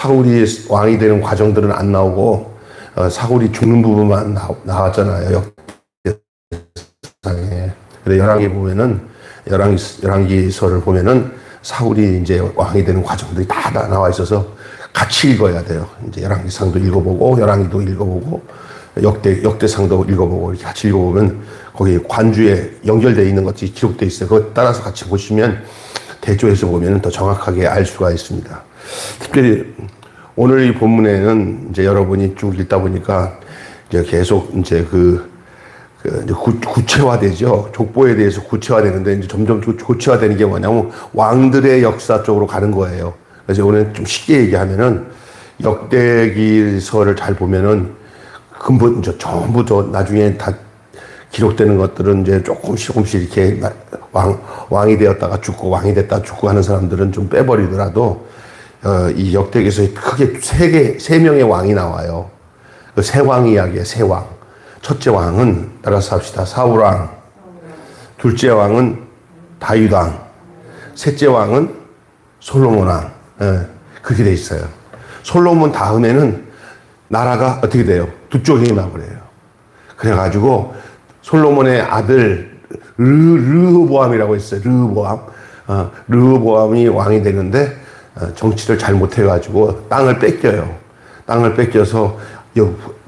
사울이 왕이 되는 과정들은 안 나오고 사울이 죽는 부분만 나왔잖아요. 역사상에. 근데 열왕기 보면은 열왕기서를 보면은 사울이 이제 왕이 되는 과정들이 다 나와 있어서 같이 읽어야 돼요. 이제 열왕기상도 읽어보고 열왕기도 읽어보고 역대상도 읽어보고 이렇게 같이 읽어보면 거기 관주에 연결되어 있는 것들이 기록되어 있어요. 그거 따라서 같이 보시면 대조해서 보면 더 정확하게 알 수가 있습니다. 특별히 오늘 이 본문에는 이제 여러분이 쭉 읽다 보니까 이제 계속 이제 이제 구체화되죠. 족보에 대해서 구체화되는데 이제 점점 구체화되는 게 뭐냐면 왕들의 역사 쪽으로 가는 거예요. 그래서 오늘 좀 쉽게 얘기하면은 역대기서를 잘 보면은 근본 전부 나중에 다 기록되는 것들은 이제 조금씩 이렇게 왕이 되었다가 죽고 왕이 됐다가 죽고 하는 사람들은 좀 빼버리더라도 이 역대기에서 크게 세 명의 왕이 나와요. 그 세 왕 이야기예요. 세 왕. 첫째 왕은 따라서 합시다. 사울왕. 둘째 왕은 다윗왕. 셋째 왕은 솔로몬왕. 그렇게 돼 있어요. 솔로몬 다음에는 나라가 어떻게 돼요? 두 쪽이 나버려요. 그래가지고 솔로몬의 아들 르호보암이라고 있어요. 르호보암이 왕이 되는데 정치를 잘 못해가지고 땅을 뺏겨요. 땅을 뺏겨서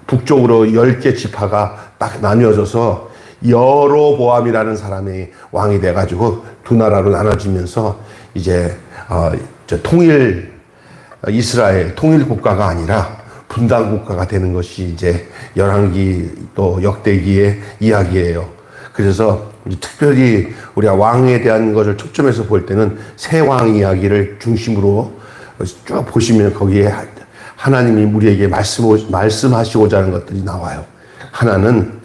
북쪽으로 10개 지파가 딱 나뉘어져서 여로보암이라는 사람이 왕이 돼가지고 두 나라로 나눠지면서 이제 이스라엘 통일 국가가 아니라 분단 국가가 되는 것이 이제 열왕기 또 역대기의 이야기예요. 그래서 특별히 우리가 왕에 대한 것을 초점해서 볼 때는 세 왕 이야기를 중심으로 쭉 보시면 거기에 하나님이 우리에게 말씀하시고자 하는 것들이 나와요. 하나는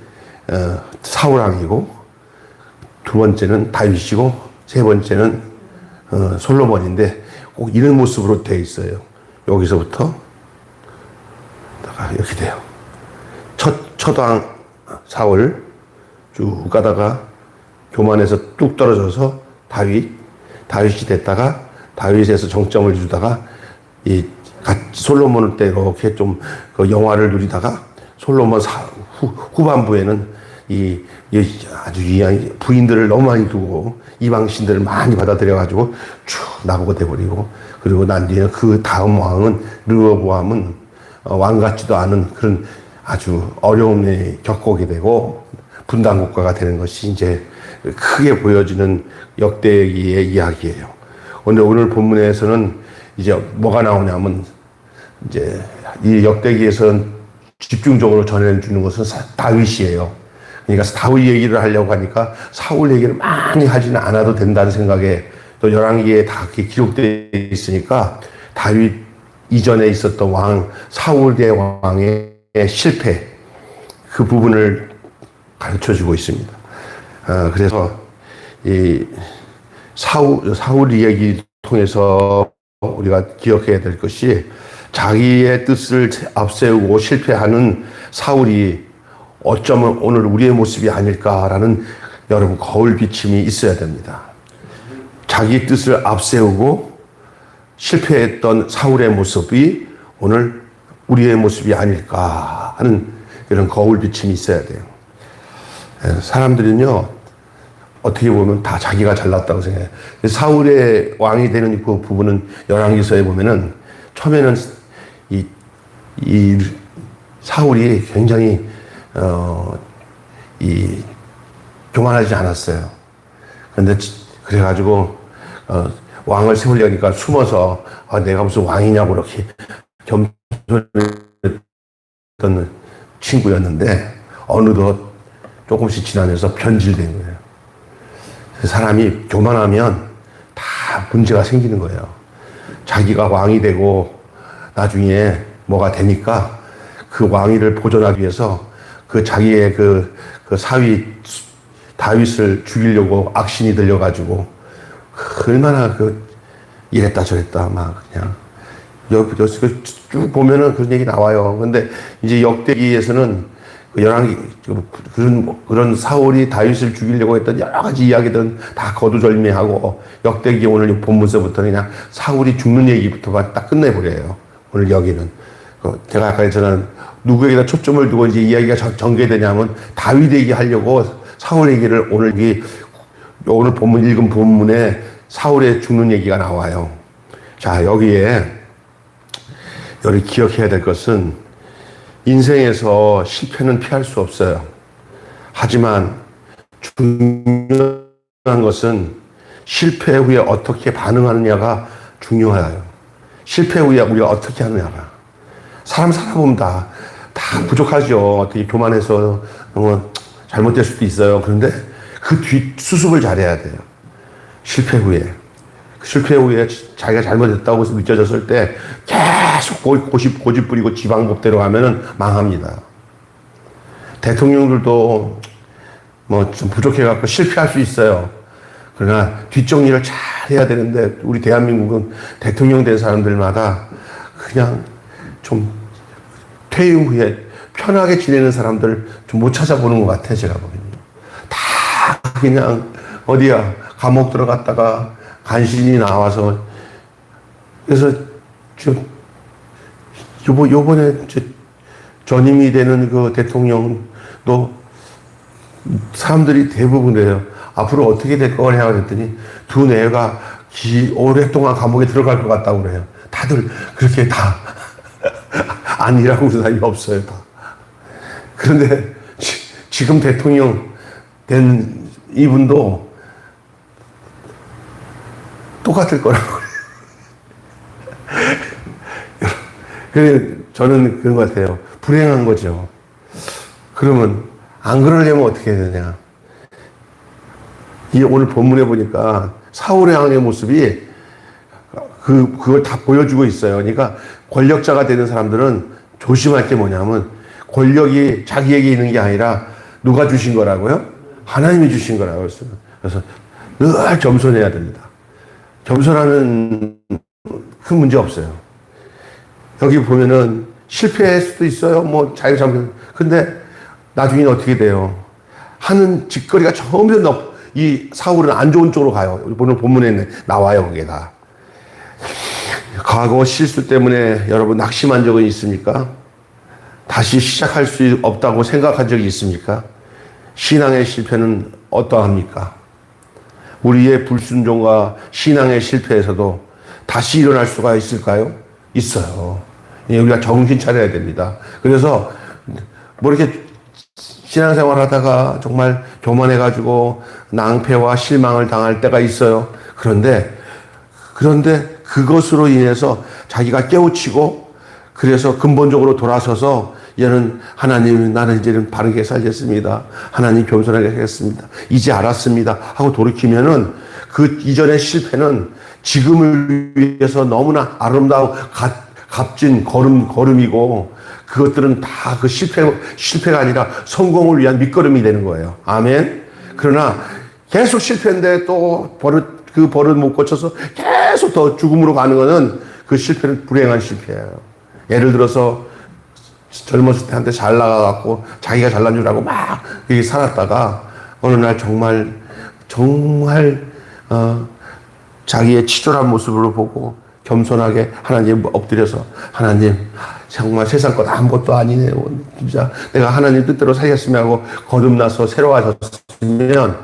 사울왕이고, 두 번째는 다윗이고, 세 번째는 솔로몬인데 꼭 이런 모습으로 되어 있어요. 여기서부터 이렇게 돼요. 첫 왕 사울 쭉 가다가 교만해서 뚝 떨어져서 다윗이 됐다가 다윗에서 정점을 이루다가 솔로몬 때 이렇게 좀 그 영화를 누리다가 솔로몬 후반부에는 아주 부인들을 너무 많이 두고 이방신들을 많이 받아들여가지고 쭉 나보고 돼버리고, 그리고 난 뒤에 그 다음 왕은 르호보암은 왕 같지도 않은 그런 아주 어려움을 겪게 되고 분단 국가가 되는 것이 이제 크게 보여지는 역대기의 이야기예요. 근데 오늘 본문에서는 이제 뭐가 나오냐면 이제 이 역대기에서는 집중적으로 전해주는 것은 다윗이에요. 그러니까 다윗 얘기를 하려고 하니까 사울 얘기를 많이 하지는 않아도 된다는 생각에, 또 열왕기에 다 그렇게 기록되어 있으니까 다윗 이전에 있었던 왕 사울 대왕의 실패, 그 부분을 가르쳐주고 있습니다. 그래서 이 사울 이야기 통해서 우리가 기억해야 될 것이, 자기의 뜻을 앞세우고 실패하는 사울이 어쩌면 오늘 우리의 모습이 아닐까라는 여러분 거울 비침이 있어야 됩니다. 자기 뜻을 앞세우고 실패했던 사울의 모습이 오늘 우리의 모습이 아닐까 하는 이런 거울 비침이 있어야 돼요. 사람들은요, 어떻게 보면 다 자기가 잘났다고 생각해요. 사울의 왕이 되는 그 부분은 열왕기서에 보면은 처음에는 이 사울이 굉장히 교만하지 않았어요. 그런데 그래가지고 왕을 세우려니까 숨어서 내가 무슨 왕이냐고 그렇게 겸손했던 친구였는데 어느덧 조금씩 지나면서 변질된 거예요. 사람이 교만하면 다 문제가 생기는 거예요. 자기가 왕이 되고 나중에 뭐가 되니까 그 왕위를 보존하기 위해서 그 자기의 그 사위 다윗을 죽이려고 악신이 들려가지고 얼마나 이랬다 저랬다 막 그냥 여기 쭉 보면은 그런 얘기 나와요. 근데 이제 역대기에서는 열왕기 그런 사울이 다윗을 죽이려고 했던 여러 가지 이야기들은 다 거두절미하고, 역대기 오늘 본문서부터는 그냥 사울이 죽는 얘기부터만 딱 끝내버려요. 오늘 여기는. 제가 아까 저는 누구에게다 초점을 두고 이제 이야기가 전개되냐면 다윗 얘기하려고 사울 얘기를 오늘 본문 읽은 본문에 사울의 죽는 얘기가 나와요. 자, 여기 기억해야 될 것은 인생에서 실패는 피할 수 없어요. 하지만 중요한 것은 실패 후에 어떻게 반응하느냐가 중요해요. 실패 후에 우리가 어떻게 하느냐가. 사람 살아보면 다 부족하죠. 어떻게 교만해서 잘못될 수도 있어요. 그런데 그 뒤 수습을 잘해야 돼요. 실패 후에 자기가 잘못했다고 느껴졌을 때 계속 고집 부리고 지 방법대로 하면은 망합니다. 대통령들도 좀 부족해갖고 실패할 수 있어요. 그러나 뒷정리를 잘 해야 되는데 우리 대한민국은 대통령 된 사람들마다 그냥 좀 퇴임 후에 편하게 지내는 사람들 좀 못 찾아보는 것 같아요. 제가 보기에는. 다 그냥 어디야 감옥 들어갔다가 간신히 나와서 그래서 요번에 전임이 되는 그 대통령도 사람들이 대부분 그래요. 앞으로 어떻게 될 거냐 그랬더니 두 내가 오랫동안 감옥에 들어갈 것 같다고 그래요. 다들 그렇게 다 아니라고 사람이 없어요. 다. 그런데 지금 대통령 된 이분도 똑같을 거라고. 그래서 저는 그런 것 같아요. 불행한 거죠. 그러면 안 그러려면 어떻게 해야 되냐. 오늘 본문에 보니까 사울의 왕의 모습이 그걸 다 보여주고 있어요. 그러니까 권력자가 되는 사람들은 조심할 게 뭐냐면 권력이 자기에게 있는 게 아니라 누가 주신 거라고요? 하나님이 주신 거라고 했어요. 그래서 늘 겸손해야 됩니다. 겸손하면 큰 문제 없어요. 여기 보면은 실패할 수도 있어요. 자기가 잘못. 근데 나중에는 어떻게 돼요? 하는 짓거리가 점점 이 사울은 안 좋은 쪽으로 가요. 오늘 본문에 나와요, 그게 다. 과거 실수 때문에 여러분 낙심한 적은 있습니까? 다시 시작할 수 없다고 생각한 적이 있습니까? 신앙의 실패는 어떠합니까? 우리의 불순종과 신앙의 실패에서도 다시 일어날 수가 있을까요? 있어요. 우리가 정신 차려야 됩니다. 그래서 이렇게 신앙생활 하다가 정말 교만해가지고 낭패와 실망을 당할 때가 있어요. 그런데 그것으로 인해서 자기가 깨우치고 그래서 근본적으로 돌아서서 얘는 하나님, 나는 이제는 바르게 살겠습니다. 하나님 겸손하게 하겠습니다. 이제 알았습니다. 하고 돌이키면은 그 이전의 실패는 지금을 위해서 너무나 아름다운 값진 걸음이고 그것들은 다 그 실패가 아니라 성공을 위한 밑거름이 되는 거예요. 아멘. 그러나 계속 실패인데 또 그 버릇 못 고쳐서 계속 더 죽음으로 가는 거는 그 실패는 불행한 실패예요. 예를 들어서 젊었을 때 한테 잘 나가갖고 자기가 잘난 줄 알고 막 이렇게 살았다가 어느 날 정말 자기의 치졸한 모습을 보고 겸손하게 하나님 엎드려서 하나님 정말 세상 것 아무것도 아니네요. 진짜 내가 하나님 뜻대로 살겠으면 하고 거듭나서 새로워졌으면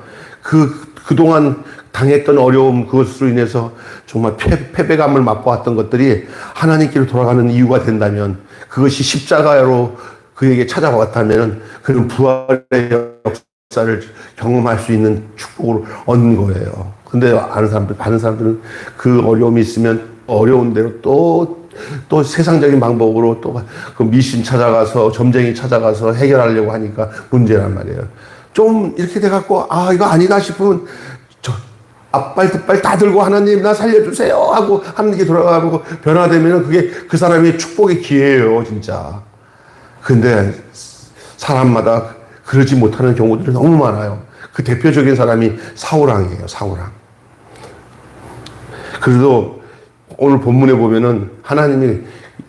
그동안 당했던 어려움 그것으로 인해서 정말 패배감을 맛보았던 것들이 하나님께로 돌아가는 이유가 된다면 그것이 십자가로 그에게 찾아왔다면 그는 부활의 역사를 경험할 수 있는 축복을 얻는 거예요. 근데 받은 사람들은 그 어려움이 있으면 어려운 대로 또 세상적인 방법으로 또 그 미신 찾아가서 점쟁이 찾아가서 해결하려고 하니까 문제란 말이에요. 좀 이렇게 돼갖고 이거 아니다 싶으면 앞발 다 들고 하나님 나 살려주세요 하고 하는 게 돌아가고 변화되면 그게 그 사람의 축복의 기회예요, 진짜. 근데 사람마다 그러지 못하는 경우들이 너무 많아요. 그 대표적인 사람이 사울왕이에요, 사울왕. 그래도 오늘 본문에 보면은 하나님이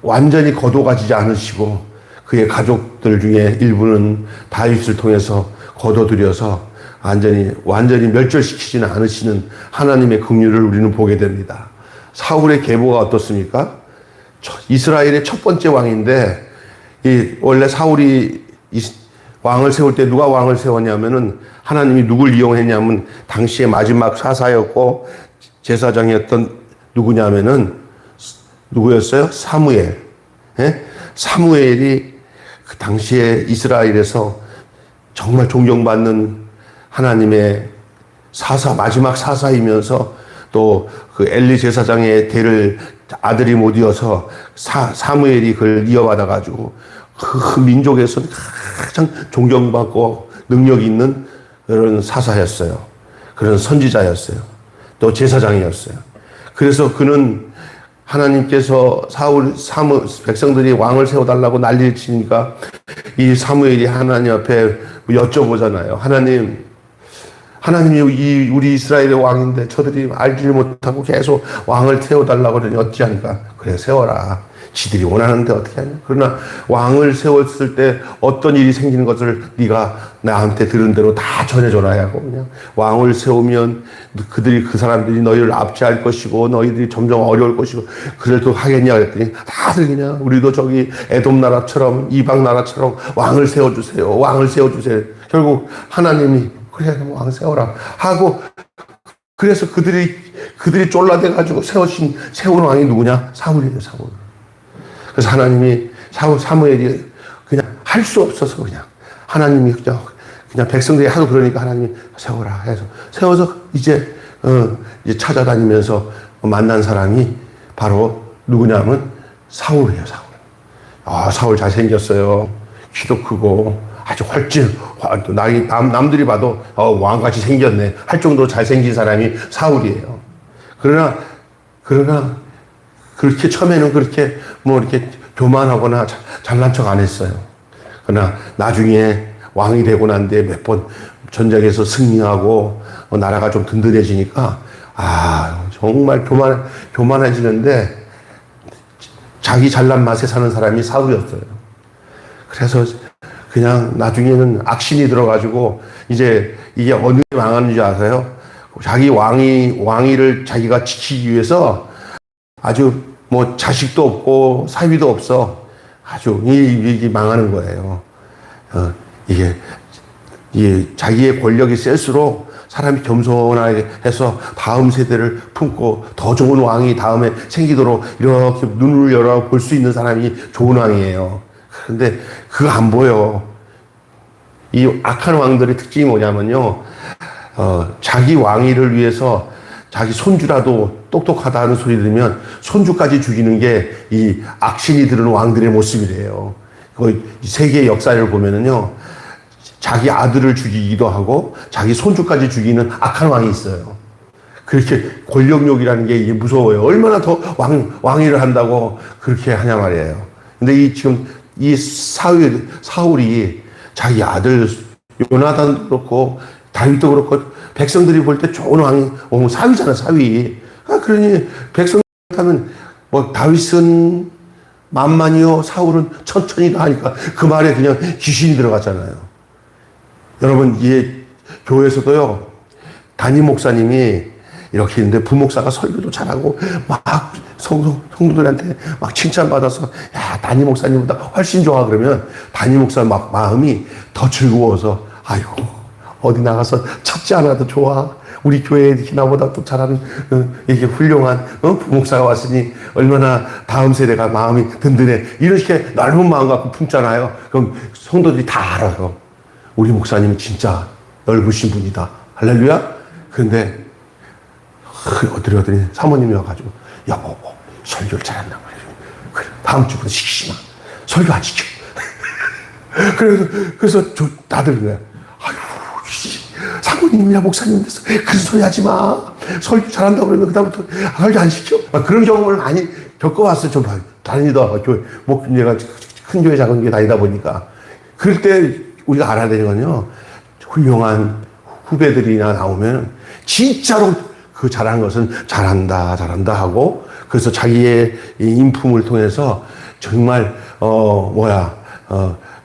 완전히 거둬가지지 않으시고 그의 가족들 중에 일부는 다윗을 통해서 거둬들여서 완전히 멸절시키지는 않으시는 하나님의 긍휼을 우리는 보게 됩니다. 사울의 계보가 어떻습니까? 이스라엘의 첫 번째 왕인데, 원래 사울이 왕을 세울 때 누가 왕을 세웠냐면은 하나님이 누굴 이용했냐면 당시의 마지막 사사였고 제사장이었던 누구냐면은 누구였어요? 사무엘. 예? 사무엘이 그 당시에 이스라엘에서 정말 존경받는 하나님의 마지막 사사이면서 또 그 엘리 제사장의 대를 아들이 못 이어서 사무엘이 그걸 이어받아가지고 그 민족에서는 가장 존경받고 능력 있는 그런 사사였어요. 그런 선지자였어요. 또 제사장이었어요. 그래서 그는 하나님께서 백성들이 왕을 세워달라고 난리를 치니까 이 사무엘이 하나님 앞에 여쭤보잖아요. 하나님이 우리 이스라엘의 왕인데 저들이 알지를 못하고 계속 왕을 세워달라고 그러니 어찌하니까 그래 세워라. 지들이 원하는데 어떻게 하냐. 그러나 왕을 세웠을 때 어떤 일이 생기는 것을 네가 나한테 들은 대로 다 전해줘라 하고 그냥 왕을 세우면 그 사람들이 너희를 압제할 것이고 너희들이 점점 어려울 것이고 그래도 하겠냐 그랬더니 다들 그냥 우리도 저기 에돔 나라처럼 이방 나라처럼 왕을 세워주세요. 왕을 세워주세요. 결국 하나님이 그래 왕 세워라 하고 그래서 그들이 쫄라대가지고 세운 왕이 누구냐? 사울이에요. 사울. 그래서 하나님이 사무엘이 그냥 할 수 없어서 그냥 하나님이 그냥 백성들이 하도 그러니까 하나님이 세워라 해서 세워서 이제 찾아다니면서 만난 사람이 바로 누구냐면 사울이에요. 사울. 사울 잘생겼어요. 키도 크고 아주 남들이 봐도 왕같이 생겼네 할 정도로 잘생긴 사람이 사울이에요. 그러나 그렇게 처음에는 그렇게 이렇게 교만하거나 잘난 척 안 했어요. 그러나 나중에 왕이 되고 난 뒤에 몇 번 전쟁에서 승리하고 나라가 좀 든든해지니까 정말 교만해지는데 자기 잘난 맛에 사는 사람이 사울이었어요. 그래서 그냥 나중에는 악신이 들어가지고 이제 이게 어느 망하는 줄 아세요? 자기 왕위를 자기가 지키기 위해서 아주 자식도 없고 사위도 없어. 아주 이게 망하는 거예요. 이게 자기의 권력이 셀수록 사람이 겸손하게 해서 다음 세대를 품고 더 좋은 왕이 다음에 생기도록 이렇게 눈을 열어 볼 수 있는 사람이 좋은 왕이에요. 그런데 그거 안 보여. 이 악한 왕들의 특징이 뭐냐면요. 자기 왕위를 위해서 자기 손주라도 똑똑하다는 소리 들으면 손주까지 죽이는 게 이 악신이 들은 왕들의 모습이래요. 세계의 역사를 보면은요. 자기 아들을 죽이기도 하고 자기 손주까지 죽이는 악한 왕이 있어요. 그렇게 권력욕이라는 게 무서워요. 얼마나 더 왕위를 한다고 그렇게 하냐 말이에요. 근데 지금 사울이 자기 아들 요나단도 그렇고 다윗도 그렇고 백성들이 볼 때 좋은 왕이 사위잖아 사위. 그러니 백성들 하면 다윗은 만만이요 사울은 천천히다 하니까 그 말에 그냥 귀신이 들어갔잖아요. 여러분 교회에서도요 담임 목사님이 이렇게 있는데 부목사가 설교도 잘하고 막 성도들한테 막 칭찬받아서 야 담임 목사님보다 훨씬 좋아 그러면 담임 목사 마음이 더 즐거워서 아이고 어디 나가서 찾지 않아도 좋아 우리 교회에 이렇게 나보다 또 잘하는 이렇게 훌륭한 부목사가 왔으니 얼마나 다음 세대가 마음이 든든해 이렇게 넓은 마음 갖고 품잖아요. 그럼 성도들이 다 알아요. 우리 목사님은 진짜 넓으신 분이다. 할렐루야. 그런데 어들이 사모님이 와가지고 여보 설교를 잘한단 말이에요. 그래 다음 주부터 시키지 마. 설교 안 시켜. 그래서 다들 그래. 아유 사모님이야 목사님 됐어. 그런 소리 하지 마. 설교 잘한다고 그러면 그다음부터 설교 안 시켜. 그런 경험을 많이 겪어왔어요. 좀 다니다 교회 내가 큰 교회 작은 교회 다니다 보니까 그럴 때 우리가 알아야 되는 건요. 훌륭한 후배들이나 나오면 진짜로 그 잘한 것은 잘한다 하고 그래서 자기의 인품을 통해서 정말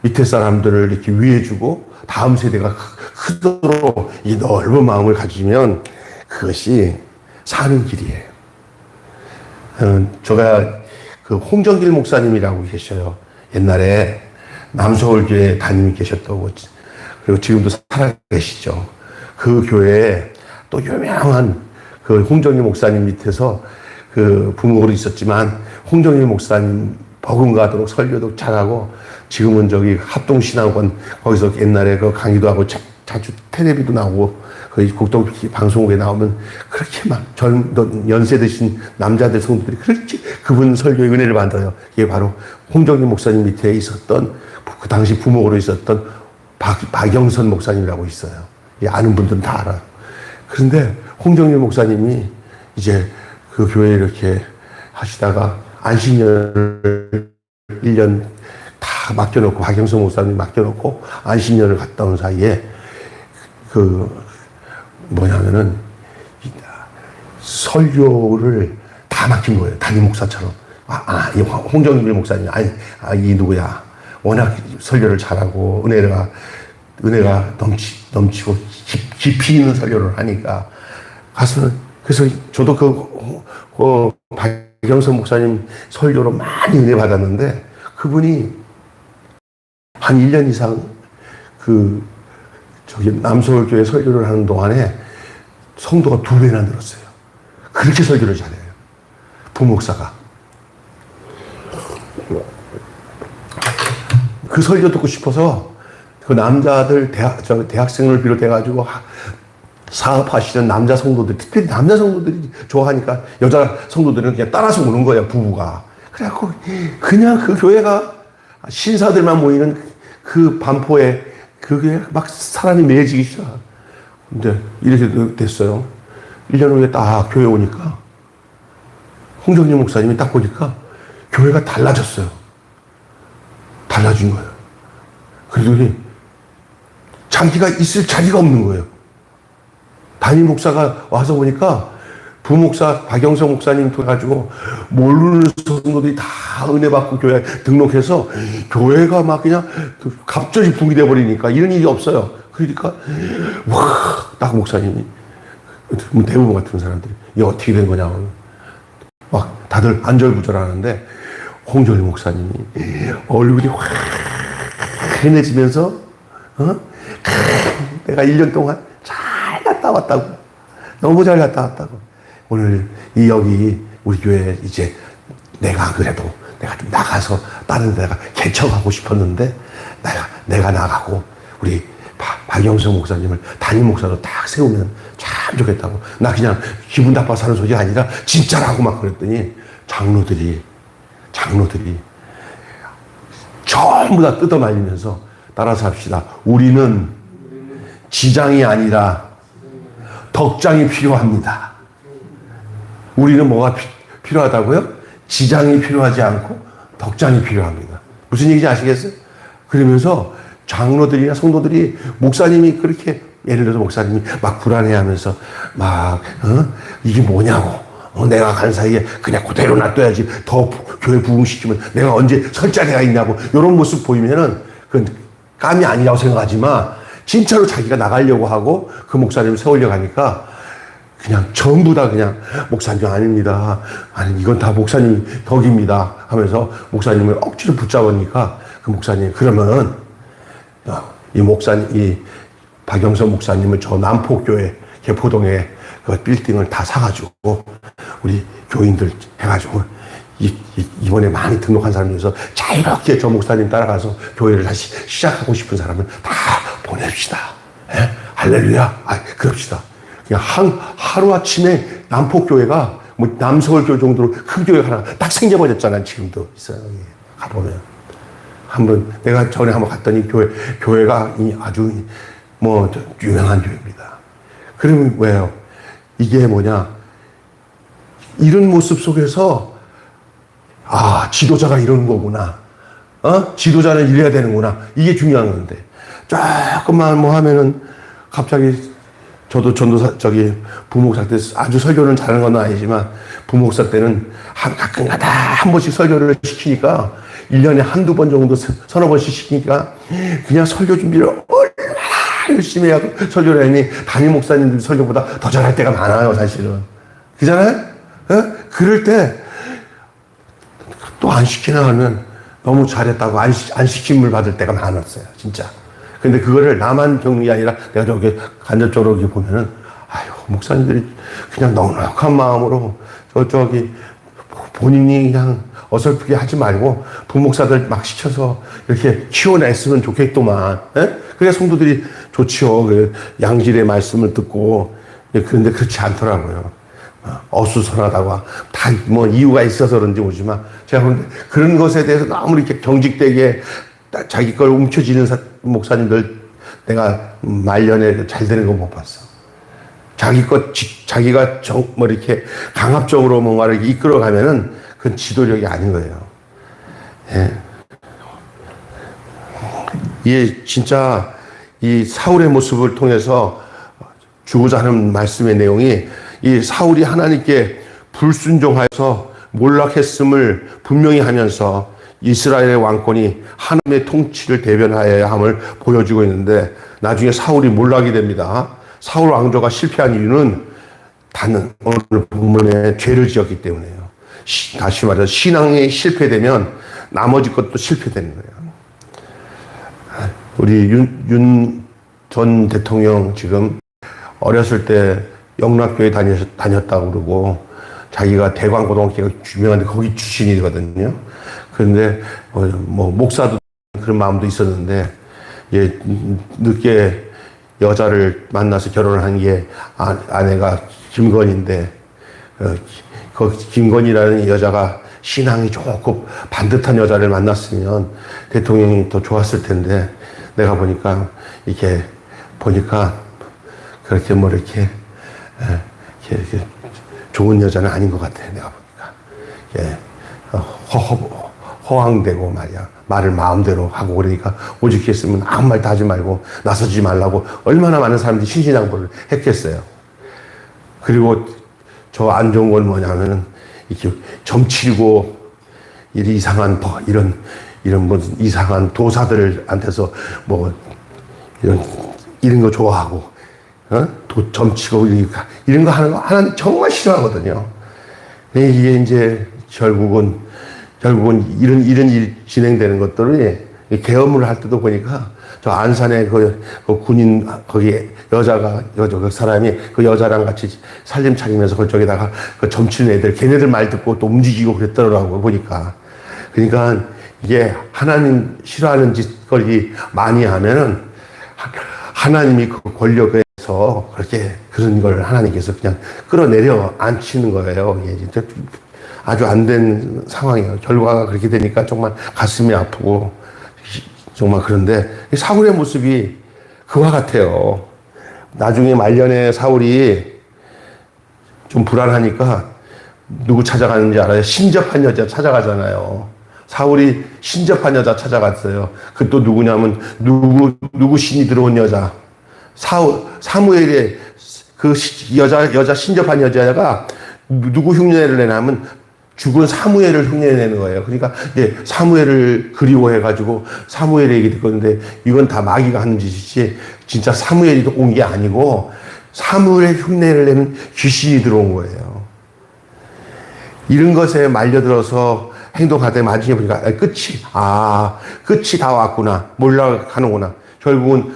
밑에 사람들을 이렇게 위해주고 다음 세대가 크도록 이 넓은 마음을 가지면 그것이 사는 길이에요. 제가 그 홍정길 목사님이라고 계셔요. 옛날에 남서울교회 담임이 계셨다고. 그리고 지금도 살아계시죠. 그 교회에 또 유명한 그 홍정길 목사님 밑에서 그 부목으로 있었지만, 홍정길 목사님 버금가도록 설교도 잘하고, 지금은 저기 합동신학원 거기서 옛날에 그 강의도 하고 자주 텔레비도 나오고, 그 국동 방송국에 나오면 그렇게 막 연세 드신 남자들 성도들이 그렇게 그분 설교의 은혜를 받아요. 이게 바로 홍정길 목사님 밑에 있었던, 그 당시 부목으로 있었던 박영선 목사님이라고 있어요. 아는 분들은 다 알아요. 그런데 홍정길 목사님이 이제 그 교회에 이렇게 하시다가 안식년을 1년 다 맡겨놓고, 박영선 목사님 맡겨놓고 안식년을 갔다 온 사이에 뭐냐면은 설교를 다 맡긴 거예요. 담임 목사처럼. 이 홍정길 목사님, 이 누구야. 워낙 설교를 잘하고 은혜가 넘치고 깊이 있는 설교를 하니까 가서는, 그래서 저도 그 박영선 목사님 설교로 많이 은혜 받았는데, 그분이 한 1년 이상 저기 남서울교회 설교를 하는 동안에 성도가 2배나 늘었어요. 그렇게 설교를 잘해요. 부목사가. 그 설교 듣고 싶어서 그 남자들 대학생을 비롯해가지고 사업하시는 남자 성도들, 특별히 남자 성도들이 좋아하니까 여자 성도들은 그냥 따라서 오는 거야, 부부가. 그래갖고 그냥 그 교회가 신사들만 모이는 그 반포에 그게 막 사람이 매지기 시작. 근데 이렇게 됐어요. 1년 후에 딱 교회 오니까 홍정길 목사님이 딱 보니까 교회가 달라졌어요. 달라진 거예요. 그러더니 자기가 있을 자리가 없는 거예요. 담임 목사가 와서 보니까 부목사 박영성 목사님 통해가지고 모르는 성도들이 다 은혜 받고 교회 등록해서 교회가 막 그냥 갑자기 붐이 돼버리니까 이런 일이 없어요. 그러니까 딱 목사님이, 대부분 같은 사람들이 이게 어떻게 된 거냐고 막 다들 안절부절하는데, 홍정길 목사님이 얼굴이 환해지면서 내가 1년 동안 잘 갔다 왔다고, 너무 잘 갔다 왔다고, 오늘 여기 우리 교회 이제 내가 그래도 내가 좀 나가서 다른 데가 개척하고 싶었는데 내가 나가고 우리 박영성 목사님을 담임 목사로 딱 세우면 참 좋겠다고. 나 그냥 기분 나빠서 하는 소리가 아니라 진짜라고 막 그랬더니 장로들이 전부 다 뜯어말리면서 따라서 합시다. 우리는 지장이 아니라 덕장이 필요합니다. 우리는 뭐가 필요하다고요? 지장이 필요하지 않고 덕장이 필요합니다. 무슨 얘기인지 아시겠어요? 그러면서 장로들이나 성도들이 목사님이 그렇게, 예를 들어서 목사님이 막 불안해하면서 이게 뭐냐고, 내가 간 사이에 그냥 그대로 놔둬야지, 더 교회 부흥시키면 내가 언제 설 자리가 있냐고, 이런 모습 보이면은 그건 깜이 아니라고 생각하지만 진짜로 자기가 나가려고 하고 그 목사님을 세우려고 하니까 그냥 전부 다 그냥 목사님 아닙니다. 아니, 이건 다 목사님 덕입니다. 하면서 목사님을 억지로 붙잡으니까 그 목사님, 그러면은 이 박영선 목사님을 저 남포교회 개포동에 그 빌딩을 다 사가지고 우리 교인들 해가지고 이번에 많이 등록한 사람 중에서 자유롭게 저 목사님 따라가서 교회를 다시 시작하고 싶은 사람을 다 보냅시다. 예? 할렐루야. 그럽시다. 그냥 하루아침에 남포교회가 뭐 남서울교회 정도로 큰 교회가 하나 딱 생겨버렸잖아요. 지금도 있어요. 가보면. 내가 전에 한번 갔더니 교회가 아주 유명한 교회입니다. 그러면 왜요? 이게 뭐냐? 이런 모습 속에서, 지도자가 이러는 거구나. 지도자는 이래야 되는구나. 이게 중요한 건데. 조금만 하면은 갑자기 저도 부목사 때 아주 설교는 잘하는 건 아니지만, 부목사 때는 가끔가다 한 번씩 설교를 시키니까 1년에 한두 번 정도 서너 번씩 시키니까 그냥 설교 준비를 얼마나 열심히 해야 설교를 하니 담임 목사님들 설교보다 더 잘할 때가 많아요, 사실은. 그잖아요? 그럴 때 또 안 시키나 하면 너무 잘했다고 안 시킴을 받을 때가 많았어요. 진짜. 근데 그거를 나만 겪는 게 아니라 내가 저기 간접적으로 이렇게 보면은, 아유, 목사님들이 그냥 넉넉한 마음으로 저기 본인이 그냥 어설프게 하지 말고 부목사들 막 시켜서 이렇게 키워냈으면 좋겠더만. 예? 그래 성도들이 좋지요. 그 양질의 말씀을 듣고. 그런데 그렇지 않더라고요. 어수선하다고 다 뭐 이유가 있어서 그런지 모르지만 제가 보는데 그런 것에 대해서 너무 이렇게 경직되게 자기 걸 움켜쥐는 목사님들 내가 말년에 잘 되는 거 못 봤어. 자기가 뭐 이렇게 강압적으로 뭔가를 이끌어가면은 그건 지도력이 아닌 거예요. 예. 이게 진짜 이 사울의 모습을 통해서 주고자 하는 말씀의 내용이 이 사울이 하나님께 불순종하여서 몰락했음을 분명히 하면서 이스라엘의 왕권이 하나님의 통치를 대변하여야 함을 보여주고 있는데 나중에 사울이 몰락이 됩니다. 사울 왕조가 실패한 이유는 단 오늘 본문에 죄를 지었기 때문이에요. 다시 말해서 신앙이 실패되면 나머지 것도 실패되는 거예요. 우리 윤 전 대통령 지금 어렸을 때 영락교회 다녔다고 그러고 자기가 대광고등학교가 유명한데 거기 출신이거든요. 그런데 뭐 목사도 그런 마음도 있었는데 예, 늦게 여자를 만나서 결혼을 한 게 아내가 김건희인데 그 김건희라는 여자가 신앙이 조금 반듯한 여자를 만났으면 대통령이 더 좋았을 텐데 내가 보니까 이렇게 보니까 그렇게 뭐 이렇게 좋은 여자는 아닌 것 같아. 내가 보니까 허황되고 말이야. 말을 마음대로 하고 그러니까 오죽했으면 아무 말도 하지 말고 나서지 말라고 얼마나 많은 사람들이 신신당부를 했겠어요. 그리고 저 안 좋은 건 뭐냐면은 이렇게 점치고 이상한 이런 무슨 이상한 도사들한테서 뭐 이런 거 좋아하고 점치고 이런 거 하는 거 하나님 정말 싫어하거든요. 이게 이제 결국은 이런 일이 진행되는 것들이 계엄을 할 때도 보니까 저 안산에 그 군인 거기 그 사람이 그 여자랑 같이 살림 차리면서 그쪽에다가 그 점치는 애들 걔네들 말 듣고 또 움직이고 그랬더라고요 보니까. 그러니까 이게 하나님 싫어하는 짓거리 많이 하면은 하나님이 그 권력에서 그렇게 그런 걸 하나님께서 그냥 끌어내려 앉히는 거예요. 이게 진짜 아주 안 된 상황이에요. 결과가 그렇게 되니까 정말 가슴이 아프고 정말 그런데 사울의 모습이 그와 같아요. 나중에 말년에 사울이 좀 불안하니까 누구 찾아가는지 알아요? 신접한 여자 찾아가잖아요. 사울이 신접한 여자 찾아갔어요. 그 또 누구냐면 누구 신이 들어온 여자. 사무엘의 그 여자 신접한 여자가 누구 흉내를 내냐면 죽은 사무엘을 흉내내는 거예요. 그러니까 이제 사무엘을 그리워해가지고 사무엘 얘기 듣는데 이건 다 마귀가 하는 짓이지 진짜 사무엘이 온 게 아니고 사무엘 흉내를 내는 귀신이 들어온 거예요. 이런 것에 말려들어서 행동하다 나중에 보니까 끝이 다 왔구나. 몰락하는구나. 결국은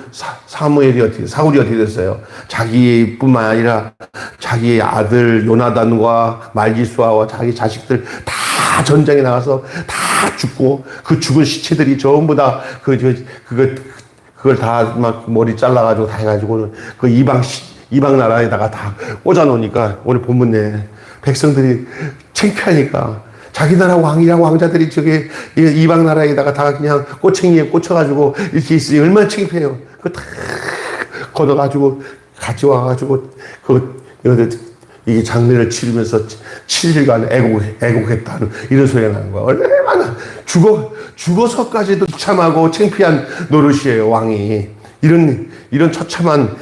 사울이 어떻게 됐어요? 자기뿐만 아니라 자기의 아들 요나단과 말기수아와 자기 자식들 다 전장에 나가서 다 죽고 그 죽은 시체들이 전부 다 그걸 다 막 머리 잘라가지고 다 해가지고 그 이방 나라에다가 다 꽂아 놓으니까 오늘 본문 내 백성들이 창피하니까 자기 나라 왕이랑 왕자들이 저게 이방 나라에다가 다 그냥 꼬챙이에 꽂혀가지고 이렇게 있으니 얼마나 창피해요. 그거 다 걷어가지고 같이 와가지고 이게 장례를 치르면서 7일간 애곡했다는 이런 소리가 나는 거야. 얼마나 죽어서까지도 참하고 창피한 노릇이에요, 왕이. 이런 처참한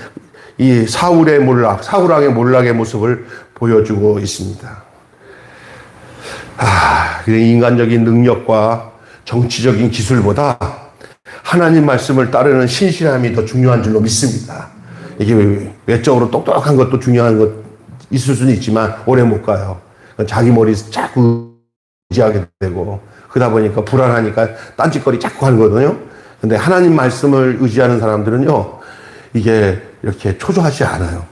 이 사울 왕의 몰락의 모습을 보여주고 있습니다. 인간적인 능력과 정치적인 기술보다 하나님 말씀을 따르는 신실함이 더 중요한 줄로 믿습니다. 이게 외적으로 똑똑한 것도 중요한 것 있을 수는 있지만 오래 못 가요. 자기 머리 자꾸 의지하게 되고, 그러다 보니까 불안하니까 딴짓거리 자꾸 하는 거거든요. 근데 하나님 말씀을 의지하는 사람들은요, 이게 이렇게 초조하지 않아요.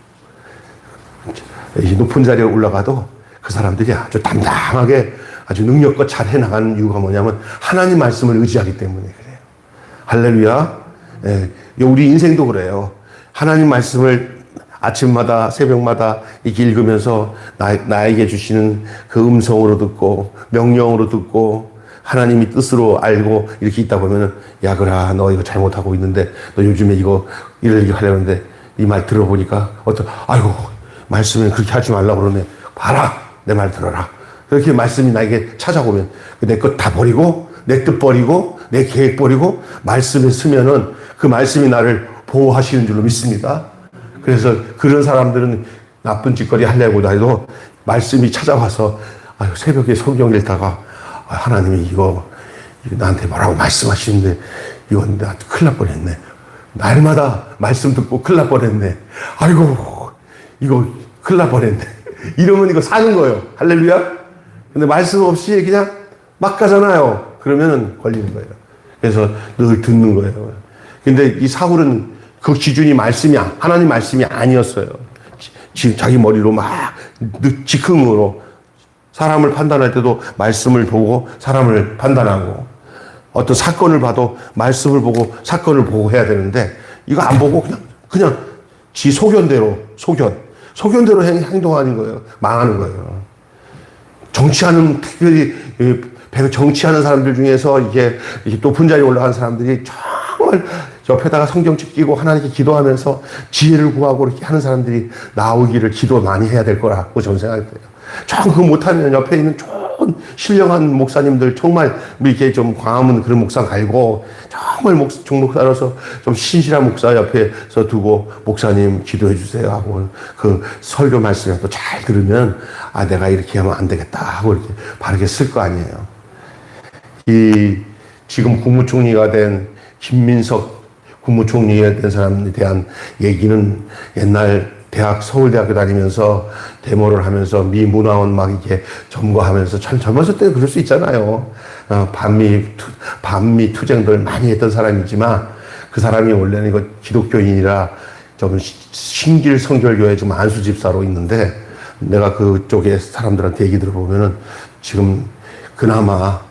높은 자리에 올라가도 그 사람들이 아주 담담하게 아주 능력껏 잘 해나가는 이유가 뭐냐면 하나님 말씀을 의지하기 때문에 그래요. 할렐루야. 예, 우리 인생도 그래요. 하나님 말씀을 아침마다 새벽마다 이렇게 읽으면서 나에게 주시는 그 음성으로 듣고 명령으로 듣고 하나님이 뜻으로 알고 이렇게 있다 보면은 야그라 너 이거 잘못하고 있는데 너 요즘에 이렇게 하려는데 이 말 들어보니까 아이고 말씀에 그렇게 하지 말라고 그러네. 봐라 내 말 들어라. 그렇게 말씀이 나에게 찾아오면 내 것 다 버리고 내 뜻 버리고 내 계획 버리고 말씀에 쓰면은 그 말씀이 나를 보호하시는 줄로 믿습니다. 그래서 그런 사람들은 나쁜 짓거리 하려고 해도 말씀이 찾아와서 새벽에 성경 읽다가 하나님이 이거 나한테 뭐라고 말씀하시는데 이건 나 큰일 날 뻔했네. 날마다 말씀 듣고 큰일 날 뻔했네. 아이고 이거 큰일 날 뻔했네. 이러면 이거 사는 거예요. 할렐루야. 근데 말씀 없이 그냥 막 가잖아요. 그러면은 걸리는 거예요. 그래서 늘 듣는 거예요. 근데 이 사울은 그 기준이 하나님 말씀이 아니었어요. 지금 자기 머리로 막 즉흥으로 사람을 판단할 때도 말씀을 보고 사람을 판단하고 어떤 사건을 봐도 말씀을 보고 사건을 보고 해야 되는데 이거 안 보고 그냥 지 소견대로 행동하는 거예요. 망하는 거예요. 특별히 정치하는 사람들 중에서 이게 높은 자리에 올라간 사람들이 정말 옆에다가 성경책 끼고 하나님께 기도하면서 지혜를 구하고 이렇게 하는 사람들이 나오기를 기도 많이 해야 될 거라고 저는 생각해요. 그 못하면 옆에 있는 좋은 신령한 목사님들 정말 이렇게 좀 광화문 그런 목사 갈고 정말 종목사로서 좀 신실한 목사 옆에서 두고 목사님 기도해 주세요 하고 그 설교 말씀을 또 잘 들으면 내가 이렇게 하면 안 되겠다 하고 이렇게 바르게 쓸 거 아니에요. 지금 국무총리가 된 김민석 국무총리에 된 사람에 대한 얘기는 옛날 서울대학교 다니면서 데모를 하면서 미 문화원 막 이렇게 점거하면서 젊었을 때 그럴 수 있잖아요. 반미 투쟁들 많이 했던 사람이지만 그 사람이 원래는 이거 기독교인이라 좀 신길 성결교회 좀 안수 집사로 있는데 내가 그쪽에 사람들한테 얘기 들어보면은 지금 그나마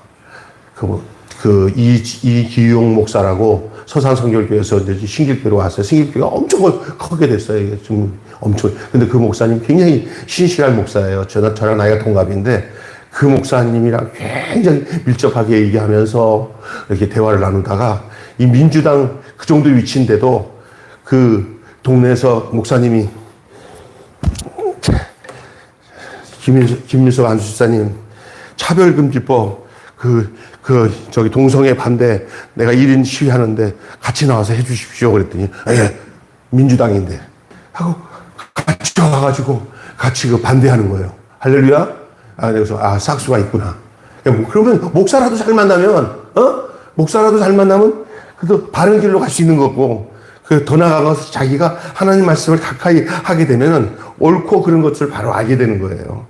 이기용 목사라고 서산성결교에서 이제 신길교로 왔어요. 신길교가 엄청 크게 됐어요. 이게 좀 엄청. 근데 그 목사님 굉장히 신실한 목사예요. 저랑 나이가 동갑인데 그 목사님이랑 굉장히 밀접하게 얘기하면서 이렇게 대화를 나누다가 이 민주당 그 정도 위치인데도 그 동네에서 목사님이 김민석 안수집사님 차별금지법 저기 동성애 반대 내가 1인 시위하는데 같이 나와서 해주십시오. 그랬더니, 민주당인데. 하고 같이 와가지고 같이 반대하는 거예요. 할렐루야? 그래서, 싹수가 있구나. 그러면 목사라도 잘 만나면, 그래도 바른 길로 갈 수 있는 거고, 더 나아가서 자기가 하나님 말씀을 가까이 하게 되면은 옳고 그런 것을 바로 알게 되는 거예요.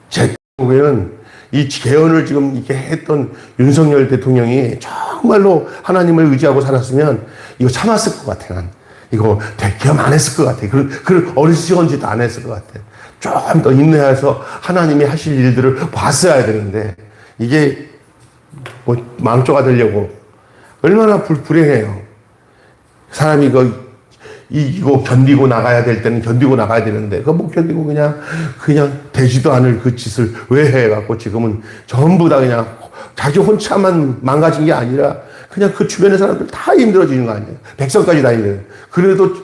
제 보기에는 이 개헌을 지금 이렇게 했던 윤석열 대통령이 정말로 하나님을 의지하고 살았으면 이거 참았을 것 같아, 난. 이거 개헌 안 했을 것 같아. 그런 어리석은 짓 안 했을 것 같아. 좀 더 인내해서 하나님이 하실 일들을 봤어야 되는데, 이게 망조가 되려고 얼마나 불행해요. 사람이 이거 견디고 나가야 될 때는 견디고 나가야 되는데, 그거 못 견디고 그냥 되지도 않을 그 짓을 왜 해갖고 지금은 전부 다 그냥 자기 혼자만 망가진 게 아니라 그냥 그 주변의 사람들 다 힘들어지는 거 아니에요. 백성까지 다 힘들어요. 그래도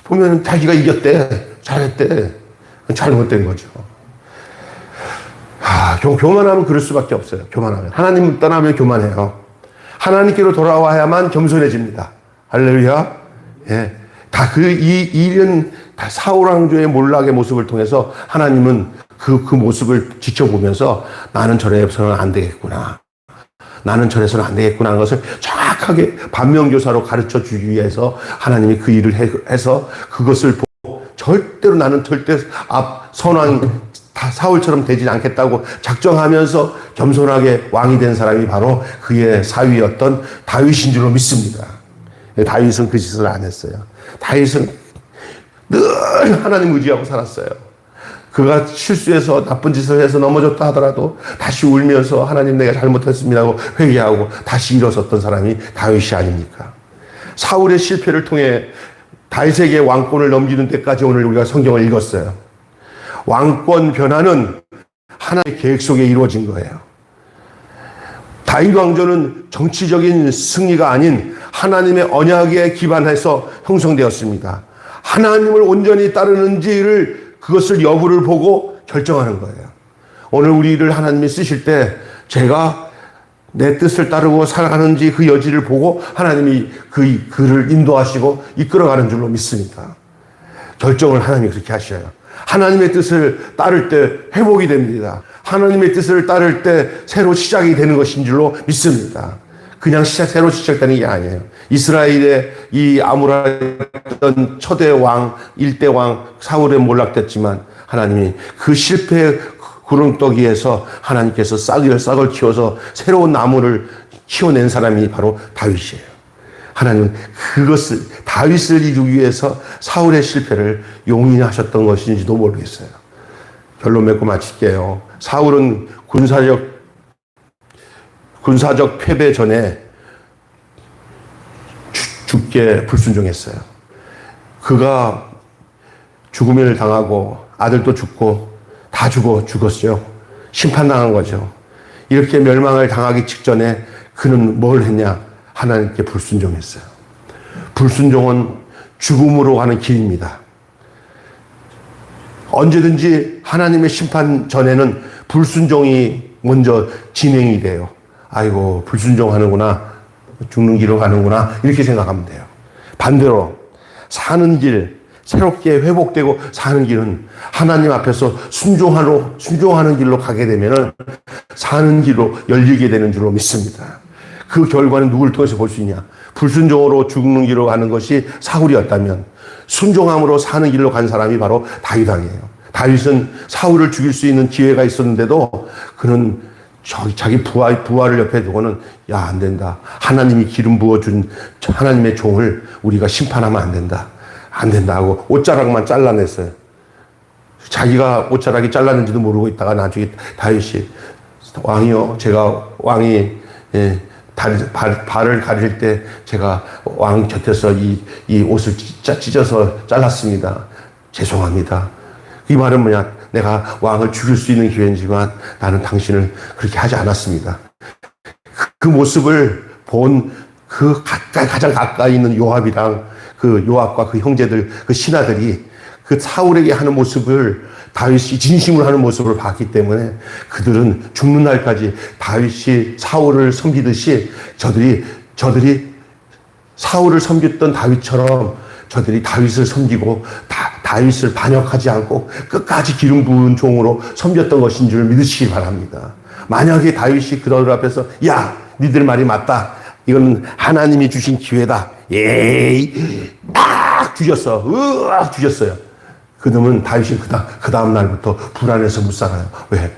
보면 자기가 이겼대. 잘했대. 잘못된 거죠. 교만하면 그럴 수밖에 없어요. 교만하면. 하나님 떠나면 교만해요. 하나님께로 돌아와야만 겸손해집니다. 할렐루야. 예. 이 일은 다 사울 왕조의 몰락의 모습을 통해서 하나님은 그 모습을 지켜보면서 나는 저래서는 안 되겠구나. 나는 저래서는 안 되겠구나 하는 것을 정확하게 반면교사로 가르쳐 주기 위해서 하나님이 그 일을 해서 그것을 보고 나는 절대 선왕 다 사울처럼 되지 않겠다고 작정하면서 겸손하게 왕이 된 사람이 바로 그의 사위였던 다윗인 줄로 믿습니다. 다윗은 그 짓을 안 했어요. 다윗은 늘 하나님 의지하고 살았어요. 그가 실수해서 나쁜 짓을 해서 넘어졌다 하더라도 다시 울면서 하나님 내가 잘못했습니다 하고 회개하고 다시 일어섰던 사람이 다윗이 아닙니까? 사울의 실패를 통해 다윗에게 왕권을 넘기는 때까지 오늘 우리가 성경을 읽었어요. 왕권 변화는 하나님의 계획 속에 이루어진 거예요. 다윗 왕조는 정치적인 승리가 아닌 하나님의 언약에 기반해서 형성되었습니다. 하나님을 온전히 따르는지를 그것을 여부를 보고 결정하는 거예요. 오늘 우리를 하나님이 쓰실 때 제가 내 뜻을 따르고 살아가는지 그 여지를 보고 하나님이 그를 인도하시고 이끌어가는 줄로 믿습니다. 결정을 하나님이 그렇게 하셔요. 하나님의 뜻을 따를 때 회복이 됩니다. 하나님의 뜻을 따를 때 새로 시작이 되는 것인 줄로 믿습니다. 그냥 새로 시작되는 게 아니에요. 이스라엘의 이 아무라였던 초대 왕, 일대 왕 사울에 몰락됐지만 하나님이 그 실패의 구렁텅이에서 하나님께서 싹을 키워서 새로운 나무를 키워낸 사람이 바로 다윗이에요. 하나님은 그것을 다윗을 이루기 위해서 사울의 실패를 용인하셨던 것인지도 모르겠어요. 결론 맺고 마칠게요. 사울은 군사적 패배 전에 죽게 불순종했어요. 그가 죽음을 당하고 아들도 죽고 다 죽었어요. 심판당한 거죠. 이렇게 멸망을 당하기 직전에 그는 뭘 했냐? 하나님께 불순종했어요. 불순종은 죽음으로 가는 길입니다. 언제든지 하나님의 심판 전에는 불순종이 먼저 진행이 돼요. 아이고, 불순종하는구나. 죽는 길로 가는구나. 이렇게 생각하면 돼요. 반대로 사는 길, 새롭게 회복되고 사는 길은 하나님 앞에서 순종하는 길로 가게 되면 사는 길로 열리게 되는 줄로 믿습니다. 그 결과는 누구를 통해서 볼 수 있냐? 불순종으로 죽는 길로 가는 것이 사울이었다면 순종함으로 사는 길로 간 사람이 바로 다윗 왕이에요. 다윗은 사울을 죽일 수 있는 기회가 있었는데도 그는 자기 부하를 옆에 두고는 야, 안 된다. 하나님이 기름 부어준 하나님의 종을 우리가 심판하면 안 된다. 안 된다 하고 옷자락만 잘라냈어요. 자기가 옷자락이 잘랐는지도 모르고 있다가 나중에 다윗이 왕이요, 제가 왕이 발을 가릴 때 제가 왕 곁에서 이 옷을 찢어서 잘랐습니다. 죄송합니다. 이 말은 뭐냐? 내가 왕을 죽일 수 있는 기회이지만 나는 당신을 그렇게 하지 않았습니다. 그 모습을 본 가장 가까이 있는 요압이랑 그 요압과 그 형제들, 그 신하들이 그 사울에게 하는 모습을 다윗이 진심으로 하는 모습을 봤기 때문에 그들은 죽는 날까지 다윗이 사울을 섬기듯이 저들이 사울을 섬겼던 다윗처럼 저들이 다윗을 섬기고 다윗을 반역하지 않고 끝까지 기름 부은 종으로 섬겼던 것인 줄 믿으시기 바랍니다. 만약에 다윗이 그들 앞에서 야, 니들 말이 맞다. 이건 하나님이 주신 기회다. 에이, 죽였어요. 그놈은 다윗이 그 다음 날부터 불안해서 못 살아요. 왜?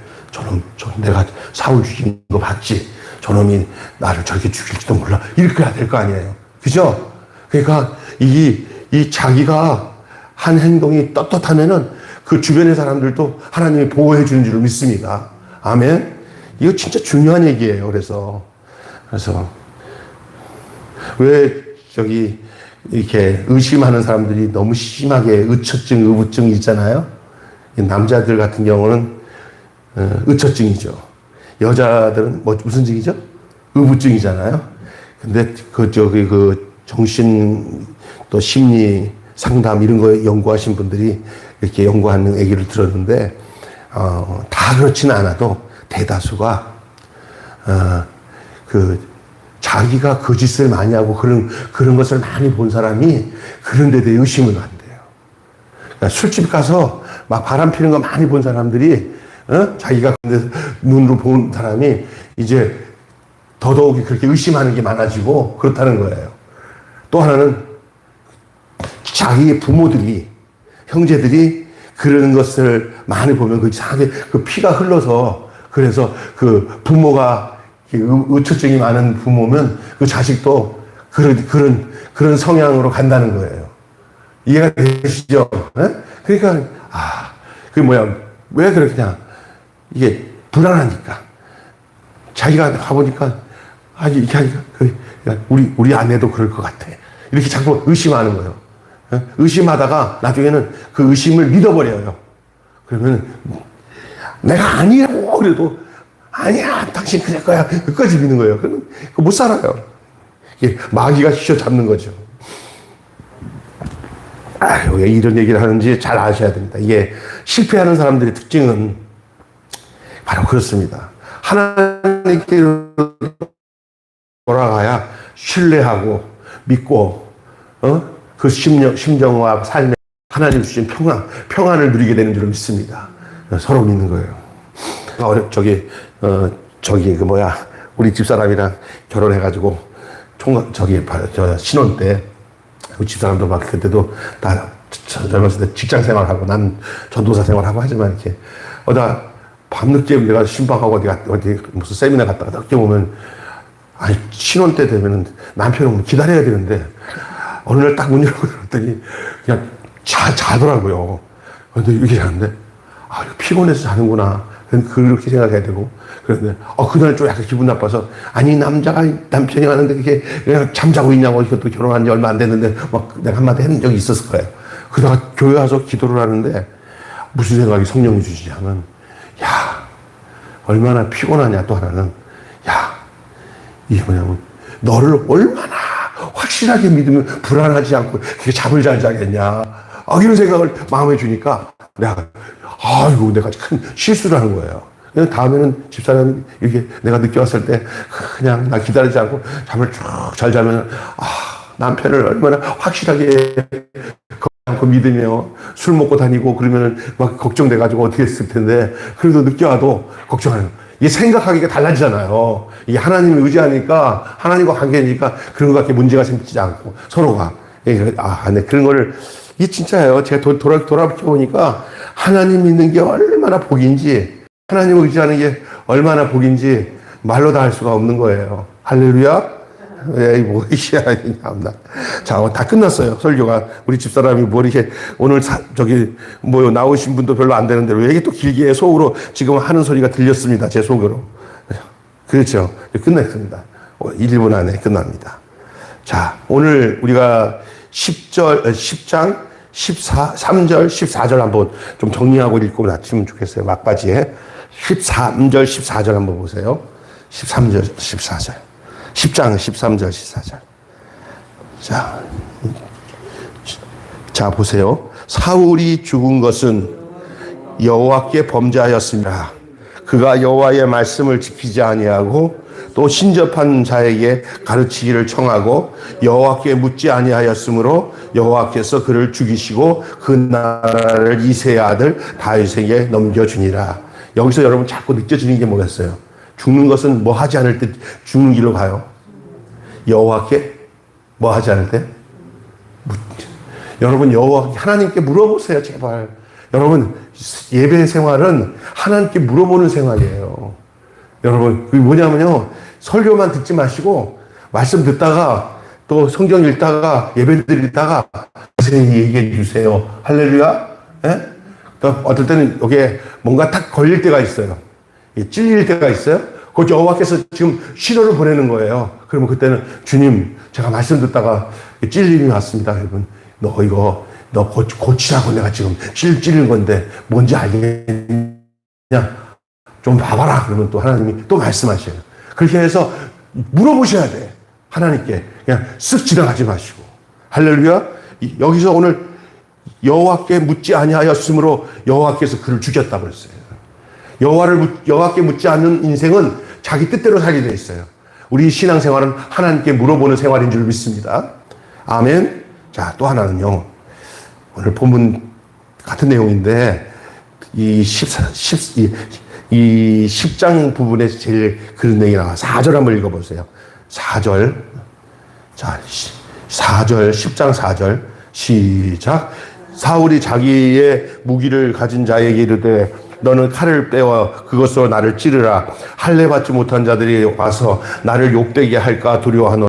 내가 사울 죽인 거 봤지? 저놈이 나를 저렇게 죽일지도 몰라. 이렇게 해야 될 거 아니에요. 그죠? 그러니까 이 자기가 한 행동이 떳떳하면은 그 주변의 사람들도 하나님이 보호해 주는 줄 믿습니다. 아멘? 이거 진짜 중요한 얘기예요. 그래서 왜 이렇게 의심하는 사람들이 너무 심하게 의처증, 의부증이 있잖아요. 남자들 같은 경우는 의처증이죠. 여자들은 무슨 증이죠? 의부증이잖아요. 근데 그 정신 또 심리 상담 이런 거 연구하신 분들이 이렇게 연구하는 얘기를 들었는데 다 그렇지는 않아도 대다수가 자기가 거짓을 많이 하고 그런 것을 많이 본 사람이 그런 데 대해 의심은 안 돼요. 그러니까 술집 가서 막 바람 피는 거 많이 본 사람들이 자기가 눈으로 본 사람이 이제 더더욱이 그렇게 의심하는 게 많아지고 그렇다는 거예요. 또 하나는 자기의 부모들이, 형제들이 그런 것을 많이 보면 그 이상하게 그 피가 흘러서 그래서 그 부모가 의처증이 많은 부모면 그 자식도 그런 성향으로 간다는 거예요. 이해가 되시죠? 네? 그러니까, 그게 뭐야. 왜 그러냐. 이게 불안하니까. 자기가 가보니까, 이렇게 하니까, 우리 아내도 그럴 것 같아. 이렇게 자꾸 의심하는 거예요. 네? 의심하다가 나중에는 그 의심을 믿어버려요. 그러면 내가 아니라고 그래도 아니야, 당신 그럴 거야. 끝까지 믿는 거예요. 그러면 못 살아요. 이게 마귀가 휘어잡는 거죠. 왜 이런 얘기를 하는지 잘 아셔야 됩니다. 이게 실패하는 사람들의 특징은 바로 그렇습니다. 하나님께 돌아가야 신뢰하고 믿고, 그 심정과 삶에 하나님 주신 평안을 누리게 되는 줄 믿습니다. 서로 믿는 거예요. 우리 집사람이랑 결혼해가지고, 신혼 때, 그 집사람도 막 그때도 다 젊었을 때 직장 생활하고 난 전도사 생활하고 하지만 이렇게 밤늦게 내가 신방하고 어디 무슨 세미나 갔다가 늦게 오면 신혼 때 되면은 남편은 기다려야 되는데 어느 날 딱 문 열고 들었더니 그냥 자더라고요. 근데 이렇게 자는데 이거 피곤해서 자는구나. 그렇게 생각해야 되고. 그런데, 그날 좀 약간 기분 나빠서, 남편이 하는데 그게 그냥 잠자고 있냐고, 이것도 결혼한 지 얼마 안 됐는데, 내가 한마디 했는 적이 있었을 거예요. 그러다가 교회 와서 기도를 하는데, 무슨 생각이 성령이 주시냐면, 얼마나 피곤하냐, 또 하나는, 이게 뭐냐면, 너를 얼마나 확실하게 믿으면 불안하지 않고, 그게 잠을 잘 자겠냐. 이런 생각을 마음에 주니까, 내가 큰 실수를 하는 거예요. 다음에는 집사람이 이렇게 내가 늦게 왔을 때 그냥 나 기다리지 않고 잠을 쭉 잘 자면 남편을 얼마나 확실하게 않고 믿으며 술 먹고 다니고 그러면 막 걱정돼가지고 어떻게 했을 텐데 그래도 늦게 와도 걱정하는 이게 생각하기가 달라지잖아요. 이게 하나님을 의지하니까 하나님과 관계니까 그런 것밖에 문제가 생기지 않고 서로가 그런 거를 이게 진짜예요. 제가 돌아보니까 하나님 믿는 게 얼마나 복인지, 하나님을 의지하는 게 얼마나 복인지 말로 다 할 수가 없는 거예요. 할렐루야? 자, 다 끝났어요. 설교가. 우리 집사람이 이렇게 오늘 나오신 분도 별로 안 되는데 왜 이게 또 길게 속으로 지금 하는 소리가 들렸습니다. 제 속으로. 그렇죠. 끝냈습니다. 1분 안에 끝납니다. 자, 오늘 우리가 10장 3절, 14절 한번 좀 정리하고 읽고 낮추면 좋겠어요. 막바지에. 13절, 14절 한번 보세요. 13절, 14절. 10장 13절, 14절. 자, 보세요. 사울이 죽은 것은 여호와께 범죄하였습니다. 그가 여호와의 말씀을 지키지 아니하고 또 신접한 자에게 가르치기를 청하고 여호와께 묻지 아니하였으므로 여호와께서 그를 죽이시고 그 나라를 이새의 아들 다윗에게 넘겨주니라. 여기서 여러분 자꾸 느껴지는 게 뭐겠어요? 죽는 것은 뭐 하지 않을 때 죽는 길로 가요. 여호와께 뭐 하지 않을 때? 여러분 하나님께 물어보세요, 제발. 여러분 예배 생활은 하나님께 물어보는 생활이에요. 여러분 그게 뭐냐면요, 설교만 듣지 마시고 말씀 듣다가 또 성경 읽다가 예배 드리다가 자세히 얘기해 주세요. 할렐루야. 예? 어떨 때는 여기에 뭔가 딱 걸릴 때가 있어요. 찔릴 때가 있어요. 그 여호와께서 지금 신호를 보내는 거예요. 그러면 그때는 주님, 제가 말씀 듣다가 찔림이 왔습니다. 여러분, 너 고치라고 내가 지금 찔린 건데 뭔지 알겠냐? 좀 봐봐라. 그러면 또 하나님이 또 말씀하셔요. 그렇게 해서 물어보셔야 돼. 하나님께. 그냥 쓱 지나가지 마시고. 할렐루야. 여기서 오늘 여호와께 묻지 아니하였으므로 여호와께서 그를 죽였다고 그랬어요. 여호와께 묻지 않는 인생은 자기 뜻대로 살게 돼 있어요. 우리 신앙생활은 하나님께 물어보는 생활인 줄 믿습니다. 아멘. 자, 또 하나는요. 오늘 본문 같은 내용인데 이 10장 부분에 제일 그런 내용이 나와. 4절 한번 읽어보세요. 4절. 자, 4절, 10장 4절. 시작. 사울이 자기의 무기를 가진 자에게 이르되 너는 칼을 빼어 그것으로 나를 찌르라. 할례 받지 못한 자들이 와서 나를 욕되게 할까 두려워하노라.